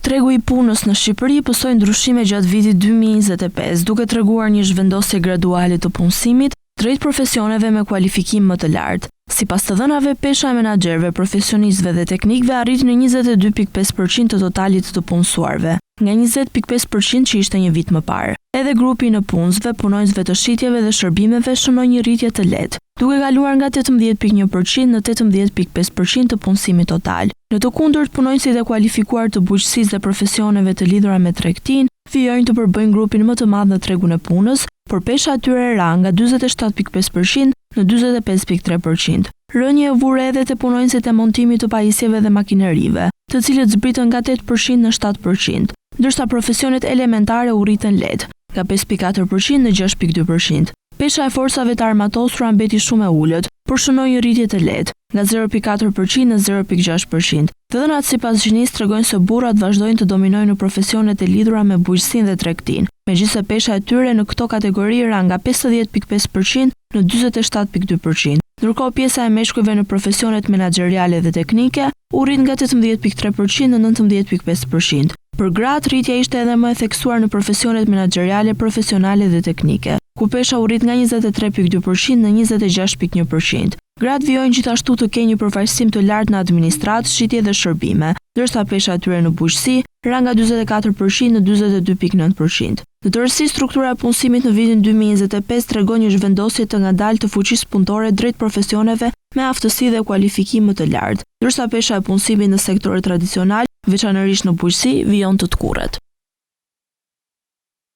Tregu i punës në Shqipëri pësoi ndryshime gjatë vitit 2025, duke treguar një zhvendosje graduale të punësimit drejt profesioneve me kualifikim më të lartë. Sipas të dhënave, pesha e menaxherëve, profesionistëve dhe teknikëve arrit në 22.5% të totalit të punësuarve, nga 20.5% që ishte një vit më parë. Edhe grupi në punësve, punonjësve të shitjeve dhe shërbimeve shënoi një rritje të lehtë, duke kaluar nga 18.1% në 18.5% të punësimit total. Në të kundërt, punonjësit e kualifikuar të bujqësisë dhe profesioneve të lidhura me tregtinë vijojnë të përbëjnë grupin më të madh në tregun e punës, por pesha e tyre ra nga 47.5% në 45.3%. Rënje e vure edhe te punonjësit e montimit të pajisjeve dhe makinerive, të cilët zbritën nga 8% në 7%, ndërsa profesionet elementare u rritën lehtë, nga 5.4% në 6.2%. Pesha e forcave të armatosura mbeti shumë e ulët, por shënoi një rritje të lehtë, nga 0.4% në 0.6%. Të dhënat sipas Gjinisë tregojnë se burrat vazhdojnë të dominojnë në profesionet e lidhura me bujqësinë dhe tregtinë, megjithëse pesha e tyre në këto kategori ra nga 50.5% në 47.2%. Ndërkohë pjesa e meshkujve në profesionet menaxheriale dhe teknike u rrit nga 18.3% në 19.5%. Për gratë, rritja ishte edhe më e theksuar në profesionet menaxheriale, profesionale dhe teknike, ku pesha u rrit nga 23.2% në 26.1%. Gratë vijojnë gjithashtu të kenë një përfaqësim të lartë në administratë, shitje dhe shërbime, ndërsa pesha e tyre në bujqësi ra nga 44% në 42.9%. Në tërësi, struktura e punësimit në vitin 2025 tregon një zhvendosje të ngadalë të fuqisë punëtore drejt profesioneve me aftësi dhe kualifikim më të lartë, ndërsa pesha e punësimit në sektore tradicional, veçanërisht në bujqësi, vijon të tkurret.